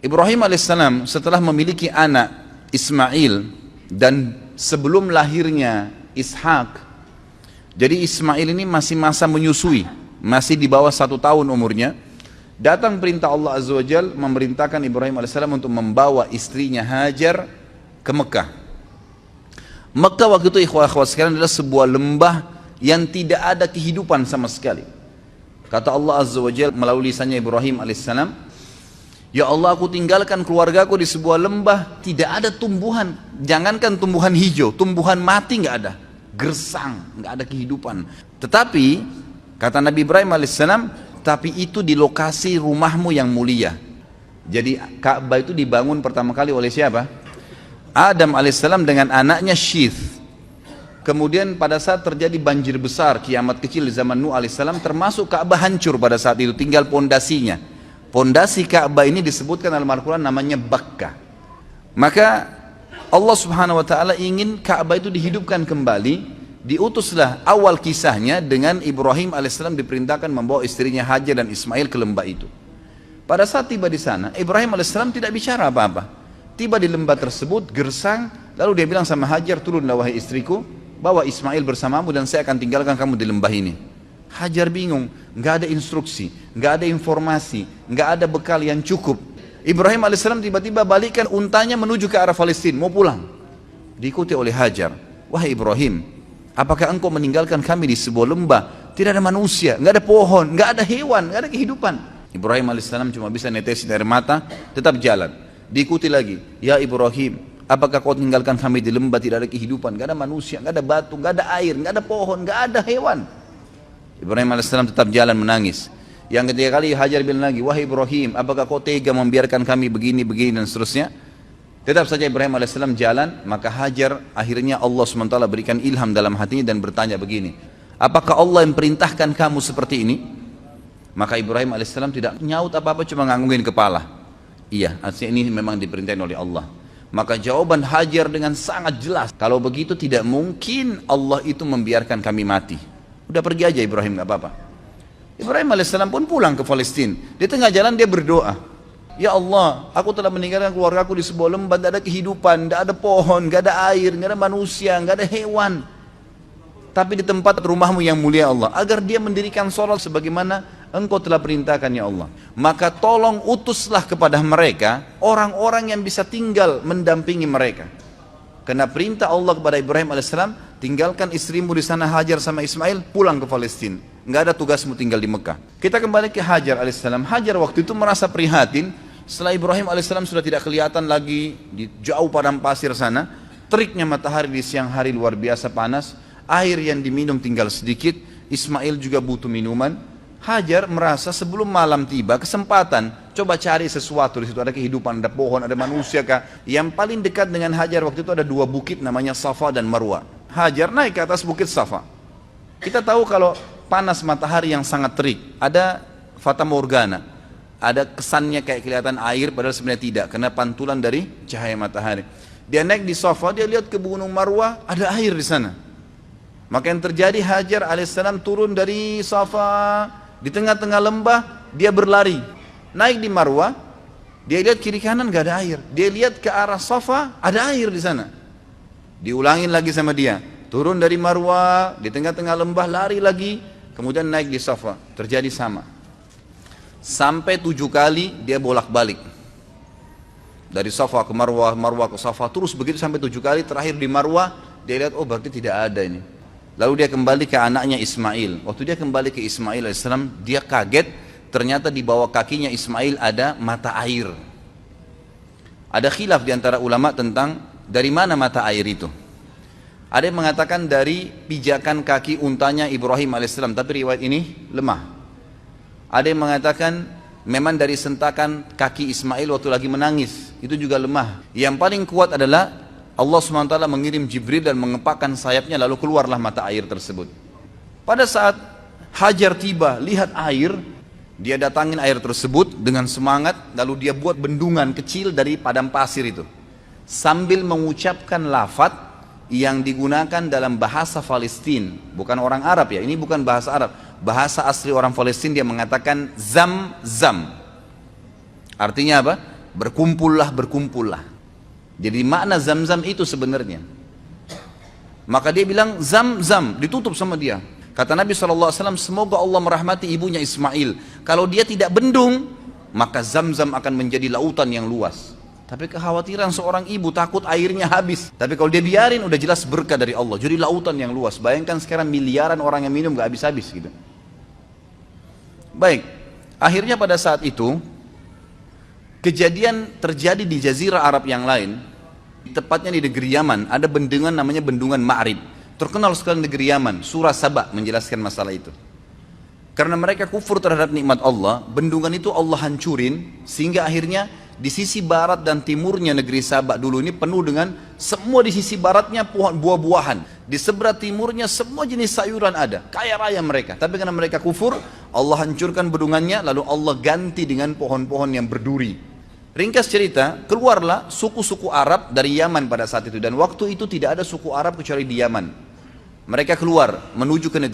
Ibrahim alaihissalam setelah memiliki anak Ismail dan sebelum lahirnya Ishak, jadi Ismail ini masih masa menyusui, masih di bawah 1 tahun umurnya. Datang perintah Allah Azza wa Jal memerintahkan Ibrahim alaihissalam untuk membawa istrinya Hajar ke Mekah. Mekah waktu itu ikhwah-ikhwah sekalian adalah sebuah lembah yang tidak ada kehidupan sama sekali. Kata Allah Azza wa Jal melalui lisannya Ibrahim alaihissalam, ya Allah, aku tinggalkan keluargaku di sebuah lembah, tidak ada tumbuhan, jangankan tumbuhan hijau, tumbuhan mati nggak ada, gersang, nggak ada kehidupan. Tetapi kata Nabi Ibrahim alaihissalam, tapi itu di lokasi rumahmu yang mulia. Jadi Ka'bah itu dibangun pertama kali oleh siapa? Adam alaihissalam dengan anaknya Syith. Kemudian pada saat terjadi banjir besar, kiamat kecil di zaman Nuh alaihissalam, termasuk Ka'bah hancur pada saat itu, tinggal pondasinya. Pondasi Ka'bah ini disebutkan dalam Al-Quran namanya Bakkah. Maka Allah subhanahu wa ta'ala ingin Ka'bah itu dihidupkan kembali. Diutuslah awal kisahnya dengan Ibrahim alaihissalam diperintahkan membawa istrinya Hajar dan Ismail ke lembah itu. Pada saat tiba di sana, Ibrahim alaihissalam tidak bicara apa-apa. Tiba di lembah tersebut, gersang, lalu dia bilang sama Hajar, turunlah wahai istriku, bawa Ismail bersamamu dan saya akan tinggalkan kamu di lembah ini. Hajar bingung, nggak ada instruksi, nggak ada informasi, nggak ada bekal yang cukup. Ibrahim alaihissalam tiba-tiba balikkan untanya menuju ke arah Palestina, mau pulang. Diikuti oleh Hajar, wahai Ibrahim, apakah engkau meninggalkan kami di sebuah lembah, tidak ada manusia, nggak ada pohon, nggak ada hewan, nggak ada kehidupan. Ibrahim alaihissalam cuma bisa netesin air mata, tetap jalan. Diikuti lagi, ya Ibrahim, apakah kau tinggalkan kami di lembah, tidak ada kehidupan, nggak ada manusia, nggak ada batu, nggak ada air, nggak ada pohon, nggak ada hewan. Ibrahim alaihissalam tetap jalan menangis. Yang ketiga kali Hajar bilang lagi, wahai Ibrahim, apakah kau tega membiarkan kami begini dan seterusnya. Tetap saja Ibrahim alaihissalam jalan. Maka Hajar akhirnya Allah SWT berikan ilham dalam hatinya dan bertanya begini, apakah Allah yang perintahkan kamu seperti ini? Maka Ibrahim alaihissalam tidak nyaut apa-apa, cuma nganggungin kepala. Iya, artinya ini memang diperintahkan oleh Allah. Maka jawaban Hajar dengan sangat jelas, kalau begitu tidak mungkin Allah itu membiarkan kami mati. Udah pergi aja Ibrahim, nggak apa-apa. Ibrahim alaihissalam pun pulang ke Palestina. Di tengah jalan dia berdoa, ya Allah, aku telah meninggalkan keluargaku di sebuah lembah, tidak ada kehidupan, tidak ada pohon, tidak ada air, tidak ada manusia, tidak ada hewan. Tapi di tempat rumahmu yang mulia Allah, agar dia mendirikan sholat sebagaimana engkau telah perintahkan ya Allah. Maka tolong utuslah kepada mereka orang-orang yang bisa tinggal mendampingi mereka. Karena perintah Allah kepada Ibrahim alaihissalam, tinggalkan istrimu di sana Hajar sama Ismail, pulang ke Palestina. Nggak ada tugasmu tinggal di Mekah. Kita kembali ke Hajar alaihissalam. Hajar waktu itu merasa prihatin setelah Ibrahim alaihissalam sudah tidak kelihatan lagi di jauh padang pasir sana. Teriknya matahari di siang hari luar biasa panas. Air yang diminum tinggal sedikit. Ismail juga butuh minuman. Hajar merasa sebelum malam tiba kesempatan, coba cari sesuatu di situ, ada kehidupan, ada pohon, ada manusia kah? Yang paling dekat dengan Hajar waktu itu ada 2 bukit namanya Safa dan Marwah. Hajar naik ke atas bukit Safa. Kita tahu kalau panas matahari yang sangat terik, ada fata morgana, ada kesannya kayak kelihatan air padahal sebenarnya tidak, karena pantulan dari cahaya matahari. Dia naik di Safa, dia lihat ke gunung Marwah, ada air di sana. Maka yang terjadi, Hajar alaihissalam turun dari Safa, di tengah-tengah lembah dia berlari, naik di Marwah, dia lihat kiri kanan gak ada air, dia lihat ke arah Safa, ada air di sana. Diulangin lagi sama dia, turun dari Marwah, di tengah-tengah lembah lari lagi, kemudian naik di Safa, terjadi sama. Sampai 7 kali dia bolak-balik dari Safa ke Marwah, Marwah ke Safa, terus begitu sampai 7 kali. Terakhir di Marwah dia lihat, oh berarti tidak ada ini. Lalu dia kembali ke anaknya Ismail. Waktu dia kembali ke Ismail alaihissalam, dia kaget, ternyata di bawah kakinya Ismail ada mata air. Ada khilaf di antara ulama tentang dari mana mata air itu. Ada yang mengatakan dari pijakan kaki untanya Ibrahim alaihissalam, tapi riwayat ini lemah. Ada yang mengatakan memang dari sentakan kaki Ismail waktu lagi menangis, itu juga lemah. Yang paling kuat adalah Allah SWT mengirim Jibril dan mengepakkan sayapnya, lalu keluarlah mata air tersebut. Pada saat Hajar tiba, lihat air, dia datangin air tersebut dengan semangat, lalu dia buat bendungan kecil dari padang pasir itu, sambil mengucapkan lafaz yang digunakan dalam bahasa Palestina, bukan orang Arab ya, ini bukan bahasa Arab, bahasa asli orang Palestina. Dia mengatakan zam-zam. Artinya apa? berkumpullah, berkumpullah. Jadi makna Zam-Zam itu sebenarnya. Maka dia bilang Zam-Zam, ditutup sama dia. Kata Nabi SAW, semoga Allah merahmati ibunya Ismail. Kalau dia tidak bendung, maka Zam-Zam akan menjadi lautan yang luas. Tapi kekhawatiran seorang ibu, takut airnya habis. Tapi kalau dia biarin, udah jelas berkah dari Allah. Jadi lautan yang luas. Bayangkan sekarang miliaran orang yang minum gak habis-habis gitu. Baik, akhirnya pada saat itu, kejadian terjadi di jazirah Arab yang lain. Tepatnya di negeri Yaman, ada bendungan namanya Bendungan Ma'rib. Terkenal sekali negeri Yaman, surah Saba menjelaskan masalah itu. Karena mereka kufur terhadap nikmat Allah, bendungan itu Allah hancurin, sehingga akhirnya di sisi barat dan timurnya negeri Saba dulu ini penuh dengan, semua di sisi baratnya buah-buahan, di sebelah timurnya semua jenis sayuran ada, kaya raya mereka. Tapi karena mereka kufur, Allah hancurkan bendungannya, lalu Allah ganti dengan pohon-pohon yang berduri. Ringkas cerita, keluarlah suku-suku Arab dari Yaman pada saat itu. Dan waktu itu tidak ada suku Arab kecuali di Yaman. Mereka keluar menuju ke negeri